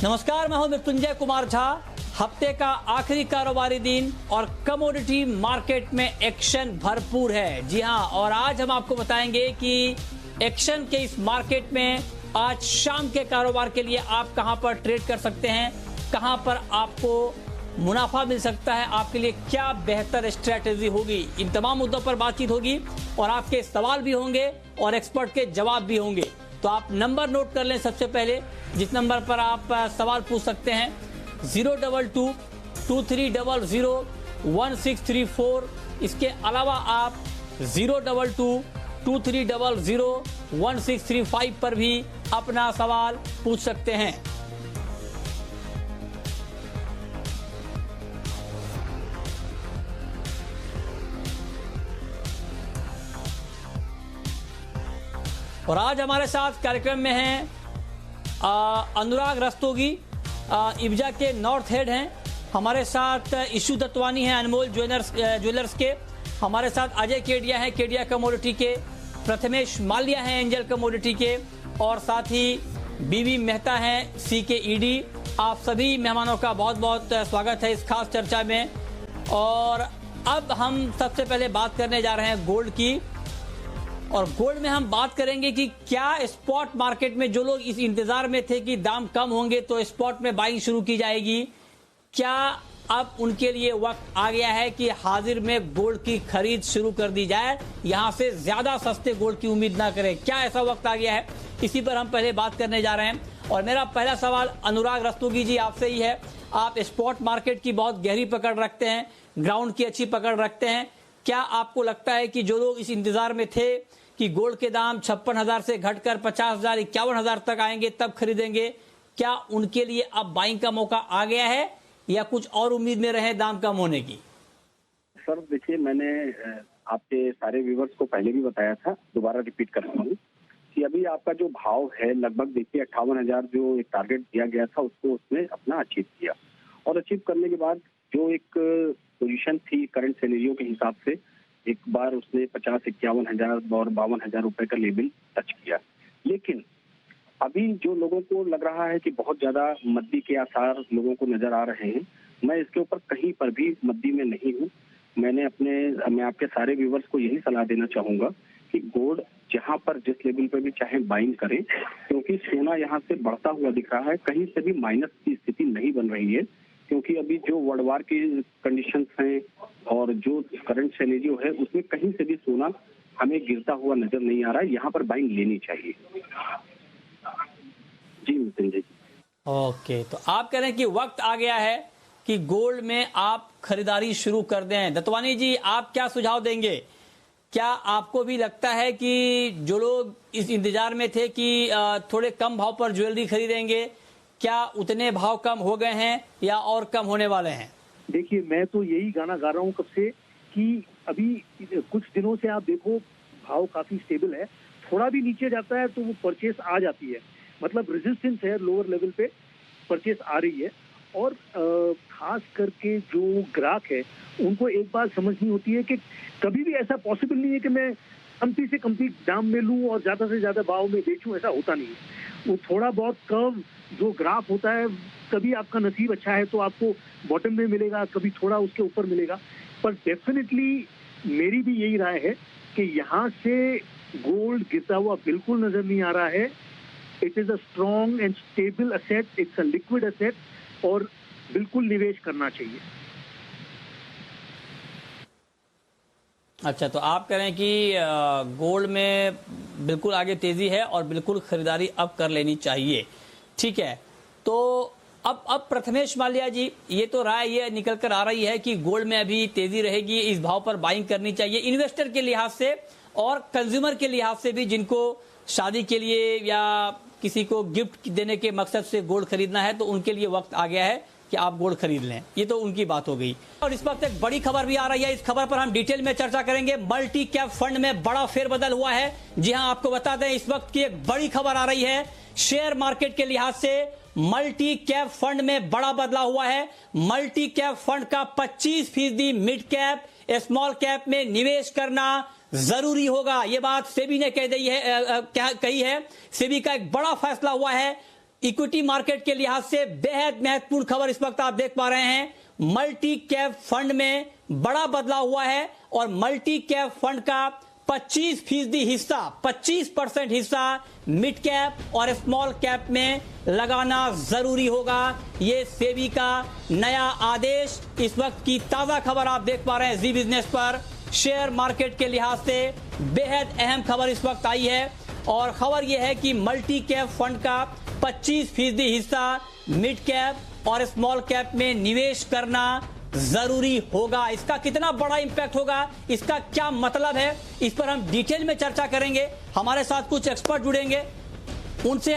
नमस्कार, मैं हूं मृत्युंजय कुमार झा। हफ्ते का आखिरी कारोबारी दिन और कमोडिटी मार्केट में एक्शन भरपूर है। जी हां, और आज हम आपको बताएंगे कि एक्शन के इस मार्केट में आज शाम के कारोबार के लिए आप कहां पर ट्रेड कर सकते हैं, कहां पर आपको मुनाफा मिल सकता है, आपके लिए क्या बेहतर स्ट्रेटेजी होगी। इन तमाम मुद्दों पर बातचीत होगी और आपके सवाल भी होंगे और एक्सपर्ट के जवाब भी होंगे। तो आप नंबर नोट कर लें। सबसे पहले जिस नंबर पर आप सवाल पूछ सकते हैं 022-2300-1634। इसके अलावा आप 022-2300-1635 पर भी अपना सवाल पूछ सकते हैं। और आज हमारे साथ कार्यक्रम में हैं अनुराग रस्तोगी, इब्जा के नॉर्थ हेड हैं। हमारे साथ इशू दत्वानी हैं अनमोल ज्वेलर्स के। हमारे साथ अजय केडिया हैं केडिया कमोडिटी के। प्रथमेश माल्या हैं एंजल कमोडिटी के। और साथ ही बीवी मेहता हैं CKED। आप सभी मेहमानों का बहुत बहुत स्वागत है इस खास चर्चा में। और अब हम सबसे पहले बात करने जा रहे हैं गोल्ड की। और गोल्ड में हम बात करेंगे कि क्या स्पॉट मार्केट में जो लोग इस इंतजार में थे कि दाम कम होंगे तो स्पॉट में बाइंग शुरू की जाएगी, क्या अब उनके लिए वक्त आ गया है कि हाजिर में गोल्ड की खरीद शुरू कर दी जाए, यहां से ज्यादा सस्ते गोल्ड की उम्मीद ना करें। क्या ऐसा वक्त आ गया है, इसी पर हम पहले बात करने जा रहे हैं। और मेरा पहला सवाल अनुराग रस्तोगी जी आपसे ही है। आप स्पॉट मार्केट की बहुत गहरी पकड़ रखते हैं, ग्राउंड की अच्छी पकड़ रखते हैं। क्या आपको लगता है कि जो लोग इस इंतजार में थे कि गोल्ड के दाम 56,000 से घटकर 50,000 51,000 तक आएंगे तब खरीदेंगे, क्या उनके लिए अब बाइंग का मौका आ गया है या कुछ और उम्मीद में रहे दाम कम होने की? सर देखिए, मैंने आपके सारे व्यूवर्स को पहले भी बताया था, दोबारा रिपीट करता हूँ कि अभी आपका जो भाव है लगभग देखिए 58,000 जो एक टारगेट दिया गया था उसको उसने अपना अचीव किया। और अचीव करने के बाद जो एक पोजीशन थी करंट सिनेरियो के हिसाब से एक बार उसने 50-51,000 और 52,000 रुपए का लेवल टच किया। लेकिन अभी जो लोगों को लग रहा है कि बहुत ज्यादा मद्दी के आसार लोगों को नजर आ रहे हैं, मैं इसके ऊपर कहीं पर भी मद्दी में नहीं हूँ। मैं आपके सारे व्यूवर्स को यही सलाह देना चाहूंगा कि गोल्ड जहां पर जिस लेवल पे भी चाहे बाइंग करें, क्योंकि सोना यहाँ से बढ़ता हुआ दिख रहा है, कहीं से भी माइनस की स्थिति नहीं बन रही है। क्योंकि अभी जो वर्ल्ड वार की कंडीशंस हैं और जो करंट सिनेरियो है उसमें कहीं से भी सोना हमें गिरता हुआ नजर नहीं आ रहा है। यहाँ पर बाइंग लेनी चाहिए। जी मितिन जी। ओके, तो आप कह रहे हैं कि वक्त आ गया है कि गोल्ड में आप खरीदारी शुरू कर दें। दत्वानी जी, आप क्या सुझाव देंगे? क्या आपको भी लगता है कि जो लोग इस इंतजार में थे कि थोड़े कम भाव पर ज्वेलरी खरीदेंगे, क्या उतने भाव कम हो गए हैं या और कम होने वाले हैं? देखिए, मैं तो यही गाना गा रहा हूँ कब से कि अभी कुछ दिनों से आप देखो भाव काफी स्टेबल है। थोड़ा भी नीचे जाता है तो वो परचेस आ जाती है, मतलब रेजिस्टेंस है, लोअर लेवल पे परचेस आ रही है। और खास करके जो ग्राहक है उनको एक बात समझनी होती है कि कभी भी ऐसा पॉसिबल नहीं है कि मैं कमती से कमती दाम में लूं और ज्यादा से ज्यादा भाव में बेचूं, ऐसा होता नहीं है। वो थोड़ा बहुत कर्व जो ग्राफ होता है, कभी आपका नसीब अच्छा है तो आपको बॉटम में मिलेगा, कभी थोड़ा उसके ऊपर मिलेगा। पर डेफिनेटली मेरी भी यही राय है कि यहाँ से गोल्ड गिरता हुआ बिल्कुल नजर नहीं आ रहा है। It is a strong and stable asset, it's a liquid asset और बिल्कुल निवेश करना चाहिए। अच्छा, तो आप कह रहे हैं कि गोल्ड में बिल्कुल आगे तेजी है और बिल्कुल खरीदारी अब कर लेनी चाहिए। ठीक है, तो अब प्रथमेश माल्या जी, ये तो राय ये निकल कर आ रही है कि गोल्ड में अभी तेजी रहेगी, इस भाव पर बाइंग करनी चाहिए इन्वेस्टर के लिहाज से और कंज्यूमर के लिहाज से भी, जिनको शादी के लिए या किसी को गिफ्ट देने के मकसद से गोल्ड खरीदना है तो उनके लिए वक्त आ गया है कि आप गोल्ड खरीद लें। ये तो उनकी बात हो गई। और इस वक्त एक बड़ी खबर भी आ रही है, इस खबर पर हम डिटेल में चर्चा करेंगे। मल्टी कैप फंड में बड़ा फेरबदल हुआ है। जी हां, आपको बता दें इस वक्त की एक बड़ी खबर आ रही है। शेयर मार्केट के लिहाज से मल्टी कैप फंड में बड़ा बदलाव हुआ है। मल्टी कैप फंड का 25% मिड कैप स्मॉल कैप में निवेश करना जरूरी होगा। ये बात सेबी ने कही है। सेबी का एक बड़ा फैसला हुआ है। इक्विटी मार्केट के लिहाज से बेहद महत्वपूर्ण खबर इस वक्त आप देख पा रहे हैं। मल्टी कैप फंड में बड़ा बदलाव हुआ है और मल्टी कैप फंड का 25% हिस्सा 25% हिस्सा मिड कैप और स्मॉल कैप में लगाना जरूरी होगा। ये सेबी का नया आदेश, इस वक्त की ताजा खबर आप देख पा रहे हैं जी बिजनेस पर। शेयर मार्केट के लिहाज से बेहद अहम खबर इस वक्त आई है और खबर यह है कि मल्टी कैप फंड का 25% हिस्सा मिड कैप और स्मॉल कैप में निवेश करना जरूरी होगा। इसका कितना बड़ा इंपैक्ट होगा, इसका क्या मतलब है, इस पर हम डिटेल में चर्चा करेंगे। हमारे साथ कुछ एक्सपर्ट जुड़ेंगे, उनसे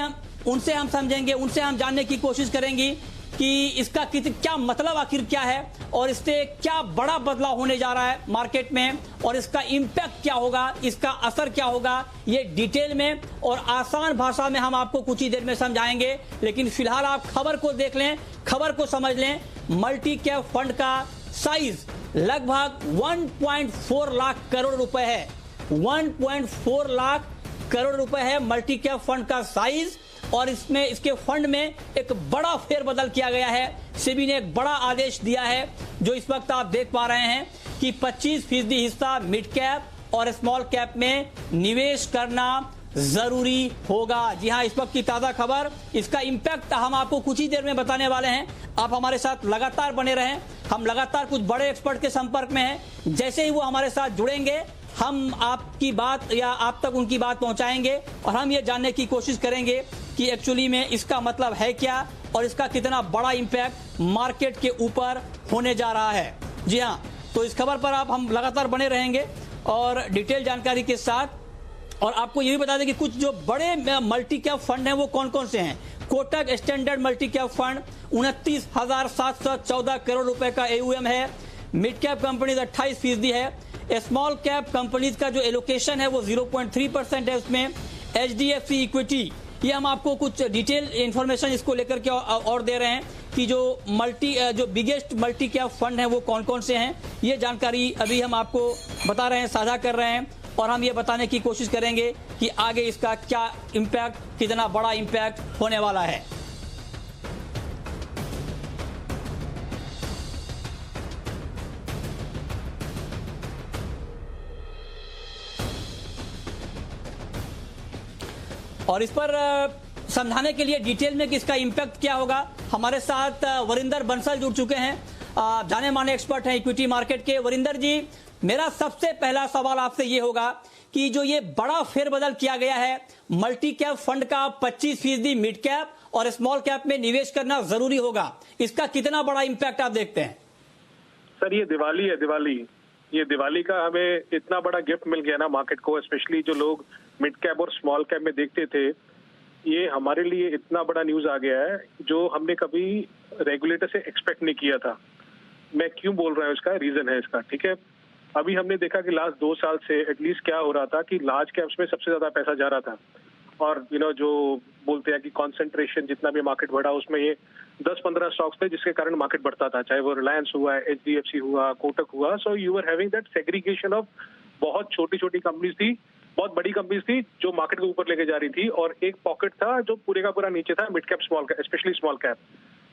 हम समझेंगे, उनसे हम जानने की कोशिश करेंगे कि इसका क्या मतलब आखिर क्या है और इससे क्या बड़ा बदलाव होने जा रहा है मार्केट में और इसका इंपैक्ट क्या होगा, इसका असर क्या होगा, ये डिटेल में और आसान भाषा में हम आपको कुछ ही देर में समझाएंगे। लेकिन फिलहाल आप खबर को देख लें, खबर को समझ लें। मल्टी कैप फंड का साइज लगभग 1.4 लाख करोड़ रुपए है। 1.4 लाख करोड़ रुपए है मल्टी कैप फंड का साइज और इसमें इसके फंड में एक बड़ा फेरबदल किया गया है। सेबी ने एक बड़ा आदेश दिया है जो इस वक्त आप देख पा रहे हैं कि 25% हिस्सा मिड कैप और स्मॉल कैप में निवेश करना जरूरी होगा। जी हां, इस वक्त की ताजा खबर, इसका इंपैक्ट हम आपको कुछ ही देर में बताने वाले हैं। आप हमारे साथ लगातार बने रहें, हम लगातार कुछ बड़े एक्सपर्ट के संपर्क में हैं। जैसे ही वो हमारे साथ जुड़ेंगे हम आपकी बात या आप तक उनकी बात पहुंचाएंगे और हम ये जानने की कोशिश करेंगे कि एक्चुअली में इसका मतलब है क्या और इसका कितना बड़ा इंपैक्ट मार्केट के ऊपर होने जा रहा है। जी हां, तो इस खबर पर हम लगातार बने रहेंगे और डिटेल जानकारी के साथ। और आपको ये भी बता दें कि कुछ जो बड़े मल्टी कैप फंड हैं वो कौन कौन से हैं। Kotak standard multi cap fund 29,714 crore रुपए का AUM है। मिड कैप कंपनीज 28% है। स्मॉल कैप कंपनीज का जो एलोकेशन है वो 0.3% है उसमें। HDFC इक्विटी, ये हम आपको कुछ डिटेल इंफॉर्मेशन इसको लेकर के और दे रहे हैं कि जो बिगेस्ट मल्टी कैप फंड है वो कौन कौन से हैं। ये जानकारी अभी हम आपको बता रहे हैं, साझा कर रहे हैं और हम ये बताने की कोशिश करेंगे कि आगे इसका क्या इंपैक्ट, कितना बड़ा इंपैक्ट होने वाला है। और इस पर समझाने के लिए डिटेल में कि इसका इंपैक्ट क्या होगा, हमारे साथ वरिंदर बंसल जुड़ चुके हैं, जाने माने एक्सपर्ट हैं इक्विटी मार्केट के। वरिंदर जी, मेरा सबसे पहला सवाल आपसे ये होगा कि जो ये बड़ा फेरबदल किया गया है मल्टी कैप फंड का 25% मिड कैप और स्मॉल कैप में निवेश करना जरूरी होगा, इसका कितना बड़ा इंपैक्ट आप देखते हैं? सर, ये दिवाली है, ये दिवाली का हमें इतना बड़ा गिफ्ट मिल गया ना मार्केट को, स्पेशली जो लोग मिड कैप और स्मॉल कैप में देखते थे। ये हमारे लिए इतना बड़ा न्यूज आ गया है जो हमने कभी रेगुलेटर से एक्सपेक्ट नहीं किया था। मैं क्यों बोल रहा हूँ, इसका रीजन है इसका, ठीक है। अभी हमने देखा कि लास्ट 2 साल से एटलीस्ट क्या हो रहा था कि लार्ज कैप्स में सबसे ज्यादा पैसा जा रहा था और जो बोलते हैं कि कंसंट्रेशन जितना भी मार्केट बढ़ा उसमें ये 10-15 स्टॉक्स थे जिसके कारण मार्केट बढ़ता था, चाहे वो रिलायंस हुआ, HDFC हुआ, कोटक हुआ। So you are having that segregation of बहुत छोटी छोटी कंपनीज थी, बहुत बड़ी कंपनीज थी जो मार्केट के ऊपर लेके जा रही थी और एक पॉकेट था जो पूरे का पूरा नीचे था, mid cap small cap, specially small cap.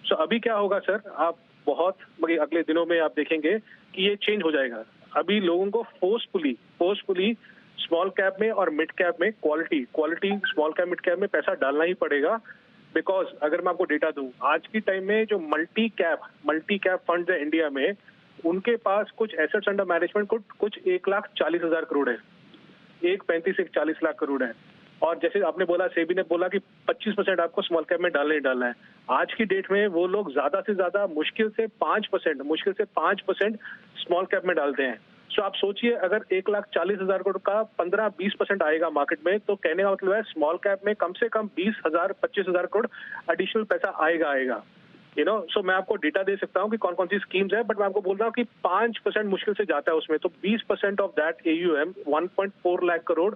So अभी क्या होगा सर, आप अगले दिनों में आप देखेंगे कि ये चेंज हो जाएगा। अभी लोगों को फोर्सफुली स्मॉल कैप में और मिड कैप में quality small cap mid cap में पैसा डालना ही पड़ेगा। बिकॉज अगर मैं आपको डेटा दूं, आज की टाइम में जो मल्टी कैप फंड है इंडिया में, उनके पास कुछ एसेट्स अंडर मैनेजमेंट कुछ 1,40,000 करोड़ है, 1,35 से 1,40 लाख करोड़ है। और जैसे आपने बोला, सेबी ने बोला कि 25% आपको स्मॉल कैप में डालना है। आज की डेट में वो लोग ज्यादा से ज्यादा मुश्किल से 5% स्मॉल कैप में डालते हैं। सो आप सोचिए, अगर 1,40,000 करोड़ का 15-20% आएगा मार्केट में, तो कहने का मतलब है स्मॉल कैप में कम से कम 20,000-25,000 करोड़ एडिशनल पैसा आएगा। सो मैं आपको डेटा दे सकता हूँ कि कौन कौन सी स्कीम्स है, बट मैं आपको बोल रहा हूँ कि 5% मुश्किल से जाता है उसमें। तो 20% of that AUM 1.4 lakh crore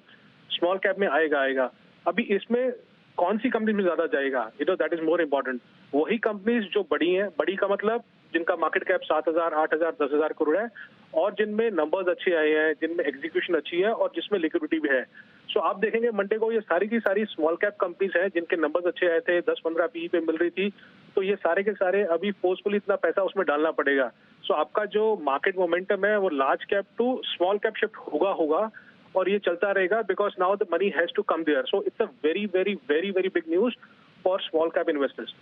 small cap में आएगा। अभी इसमें कौन सी कंपनी में ज्यादा जाएगा, दैट इज मोर इम्पोर्टेंट। वही कंपनीज जो बड़ी हैं, बड़ी का मतलब जिनका मार्केट कैप 7,000, 8,000, 10,000 करोड़ है और जिनमें नंबर्स अच्छे आए हैं, जिनमें एग्जीक्यूशन अच्छी है और जिसमें लिक्विडिटी भी है। सो आप देखेंगे मंडे को ये सारी की सारी स्मॉल कैप कंपनीज हैं जिनके नंबर्स अच्छे आए थे, 10-15 पीई पे मिल रही थी, तो ये सारे के सारे अभी फोर्सफुली इतना पैसा उसमें डालना पड़ेगा। सो आपका जो मार्केट मोमेंटम है वो large cap to small cap shift होगा और ये चलता रहेगा, because now the money has to come there. So it's a very very very very big news for small cap investors.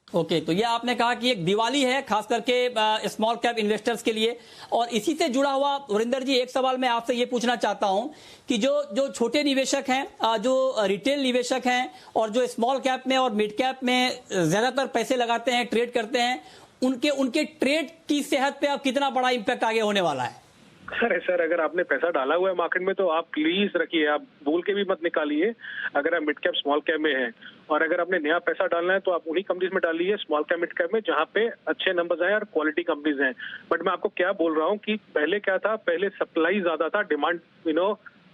Okay, तो ये आपने कहा कि एक दिवाली है खास करके स्मॉल कैप इन्वेस्टर्स के लिए। और इसी से जुड़ा हुआ वरिंदर जी एक सवाल मैं आपसे ये पूछना चाहता हूं कि जो छोटे निवेशक हैं, जो रिटेल निवेशक हैं और जो स्मॉल कैप में और मिड कैप में ज्यादातर पैसे लगाते हैं, ट्रेड करते हैं, उनके ट्रेड की सेहत पे अब कितना बड़ा इंपैक्ट आगे होने वाला है? अरे सर, अगर आपने पैसा डाला हुआ है मार्केट में तो आप प्लीज रखिए, आप भूल के भी मत निकालिए। अगर आप मिड कैप स्मॉल कैप में हैं और अगर आपने नया पैसा डालना है तो आप उन्हीं कंपनीज में डालिए, स्मॉल कैप मिड कैप में, जहां पे अच्छे नंबर्स आए और क्वालिटी कंपनीज हैं। बट मैं आपको क्या बोल रहा हूँ कि पहले क्या था, पहले सप्लाई ज्यादा था, डिमांड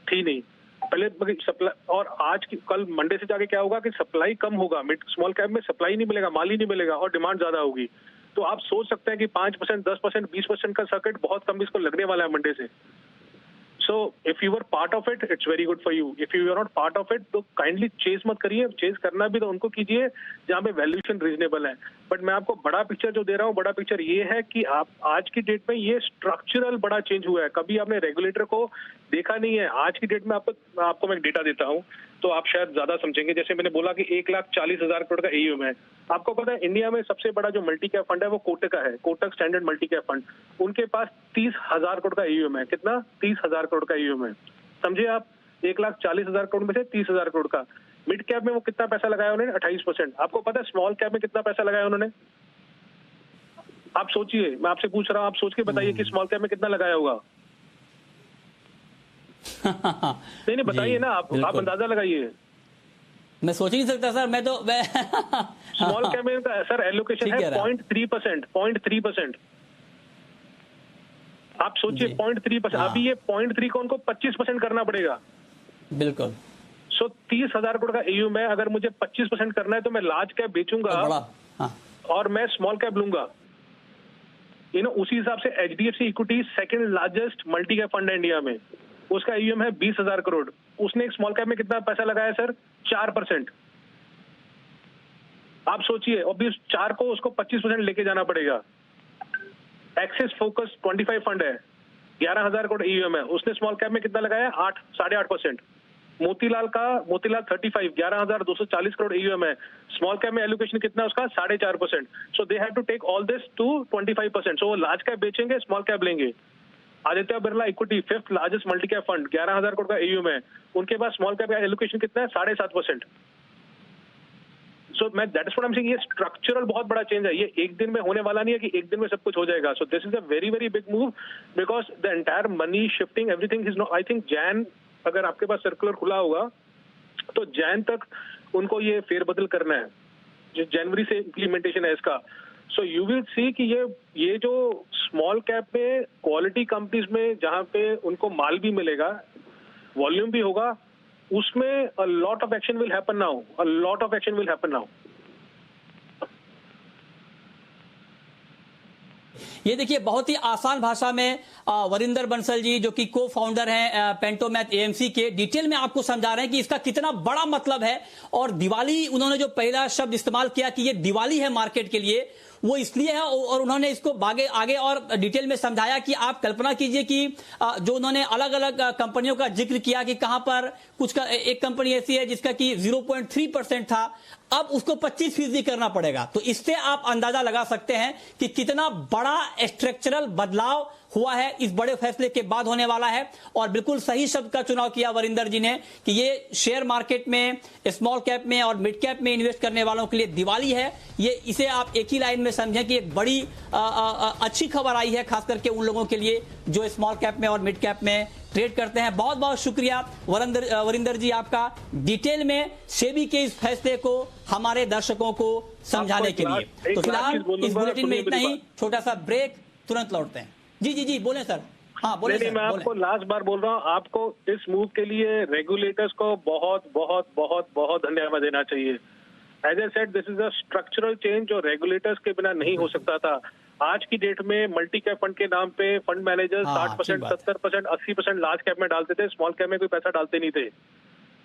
थी नहीं पहले सप्लाई। और आज की कल मंडे से जाके क्या होगा कि सप्लाई कम होगा, मिड स्मॉल कैप में सप्लाई नहीं मिलेगा, माल ही नहीं मिलेगा और डिमांड ज्यादा होगी। तो आप सोच सकते हैं कि 5%, 10%, 20% का सर्किट बहुत कम इसको लगने वाला है मंडे से। So if you are part of it, it's very good for you. If you are not part of it तो काइंडली चेज मत करिए। चेज करना भी तो उनको कीजिए जहां पे वैल्यूएशन रीजनेबल है। बट मैं आपको बड़ा पिक्चर जो दे रहा हूँ, बड़ा पिक्चर ये है कि आप आज की डेट में ये स्ट्रक्चरल बड़ा चेंज हुआ है। कभी आपने रेगुलेटर को देखा नहीं है। आज की डेट में आपको मैं एक डेटा देता हूँ तो आप शायद ज्यादा समझेंगे। जैसे मैंने बोला कि 1,40,000 करोड़ का AUM है। आपको पता है इंडिया में सबसे बड़ा जो मल्टी कैप फंड है वो कोटक का है, Kotak standard multi cap fund. उनके पास 30,000 करोड़ का AUM है। कितना? 30,000 करोड़ का AUM है। समझिए आप, 1,40,000 करोड़ में से 30,000 करोड़ का। मिड कैप में वो कितना पैसा लगाया उन्होंने? 28%। आपको पता है स्मॉल कैप में कितना पैसा लगाया उन्होंने? आप सोचिए, मैं आपसे पूछ रहा हूँ, आप सोच के बताइए कि स्मॉल कैप में कितना लगाया होगा। नहीं बताइए ना, आप अंदाजा लगाइए। मैं सोच ही नहीं सकता सर, मैं तो स्मॉल कैप में सर एलोकेशन है 0.3%, 0.3%। आप सोचिए 0.3%। अभी ये 0.3 को उनको 25% करना पड़ेगा। बिल्कुल। सो 30,000 करोड़ का AUM है, अगर मुझे 25% करना है तो मैं लार्ज कैप बेचूंगा और मैं स्मॉल कैप लूंगा। उसी हिसाब से HDFC equity second largest multi cap fund है इंडिया में, उसका AUM है 20,000 करोड़। उसने एक स्मॉल कैप में कितना पैसा लगाया सर? 4%। आप सोचिए, और 4 को उसको 25% लेके जाना पड़ेगा। एक्सिस फोकस 25 फंड है, 11,000 करोड़ AUM है, उसने स्मॉल कैप में कितना लगाया? 8.5%। मोतीलाल 35, 11,240 करोड़ AUM है, स्मॉल कैप में एलोकेशन कितना है उसका? 4.5%। So they have to take all this to 25%। So वो लार्ज कैप बेचेंगे, स्मॉल कैप लेंगे। Aditya Birla equity 5th largest multi cap fund, 11,000 crore का AUM है, उनके पास स्मॉल कैप का एलोकेशन कितना है? 7.5%। सो मैं that is what I am saying, ये स्ट्रक्चरल बहुत बड़ा चेंज है। ये एक दिन में होने वाला नहीं है कि एक दिन में सब कुछ हो जाएगा। So this is a very very big move, because the entire money shifting everything is not, I think Jain, अगर आपके पास सर्कुलर खुला होगा तो जैन तक उनको ये फेरबदल करना है, जो जनवरी से इम्प्लीमेंटेशन है इसका। सो यू विल सी कि ये जो स्मॉल कैप में क्वालिटी कंपनीज में जहां पे उनको माल भी मिलेगा, वॉल्यूम भी होगा, उसमें a lot of action will happen now, a lot of action will happen now. ये देखिए, बहुत ही आसान भाषा में वरिंदर बंसल जी, जो कि को फाउंडर हैं पेंटोमैथ AMC के, डिटेल में आपको समझा रहे हैं कि इसका कितना बड़ा मतलब है। और दिवाली, उन्होंने जो पहला शब्द इस्तेमाल किया कि ये दिवाली है मार्केट के लिए, वो इसलिए है, और उन्होंने इसको आगे और डिटेल में समझाया कि आप कल्पना कीजिए कि जो उन्होंने अलग अलग कंपनियों का जिक्र किया कि कहां पर कुछ का, एक कंपनी ऐसी है जिसका कि 0.3% था, अब उसको 25% करना पड़ेगा। तो इससे आप अंदाजा लगा सकते हैं कि कितना बड़ा स्ट्रक्चरल बदलाव हुआ है, इस बड़े फैसले के बाद होने वाला है। और बिल्कुल सही शब्द का चुनाव किया वरिंदर जी ने कि ये शेयर मार्केट में, स्मॉल कैप में और मिड कैप में इन्वेस्ट करने वालों के लिए दिवाली है। ये इसे आप एक ही लाइन में समझें कि एक बड़ी अच्छी खबर आई है, खास करके उन लोगों के लिए जो स्मॉल कैप में और मिड कैप में ट्रेड करते हैं। बहुत बहुत शुक्रिया वरिंदर जी आपका, डिटेल में सेबी के इस फैसले को हमारे दर्शकों को समझाने के लिए। तो फिलहाल इस बुलेटिन में इतना ही, छोटा सा ब्रेक, तुरंत लौटते हैं। जी बोले सर। हाँ बोले सर। मैं आपको लास्ट बार बोल रहा हूँ, आपको इस मूव के लिए रेगुलेटर्स को बहुत बहुत बहुत बहुत धन्यवाद देना चाहिए। As I said, this is a structural change जो रेगुलेटर्स के बिना नहीं हो सकता था। आज की डेट में मल्टी कैप फंड के नाम पे फंड मैनेजर 60%, 70%, 80% लार्ज कैप में डालते थे, स्मॉल कैप में कोई पैसा डालते नहीं थे।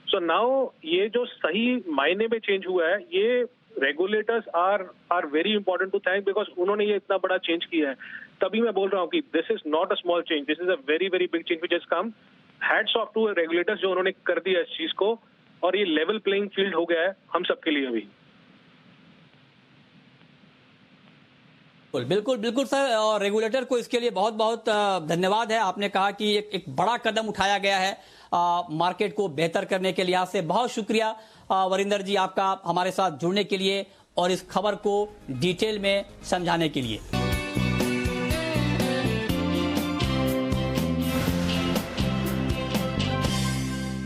सो नाउ ये जो सही मायने में चेंज हुआ है, ये regulators are very important to thank, because उन्होंने ये इतना बड़ा चेंज किया है। तभी मैं बोल रहा हूँ कि this is not a small change, this is a very very big change which has come. Hats off to regulators जो उन्होंने कर दिया इस चीज को, और ये लेवल प्लेइंग फील्ड हो गया है हम सबके लिए अभी। बिल्कुल बिल्कुल सर, और रेगुलेटर को इसके लिए बहुत बहुत धन्यवाद है। आपने कहा कि एक बड़ा कदम उठाया गया है मार्केट को बेहतर करने के लिहाज से। बहुत शुक्रिया वरिंदर जी आपका हमारे साथ जुड़ने के लिए और इस खबर को डिटेल में समझाने के लिए।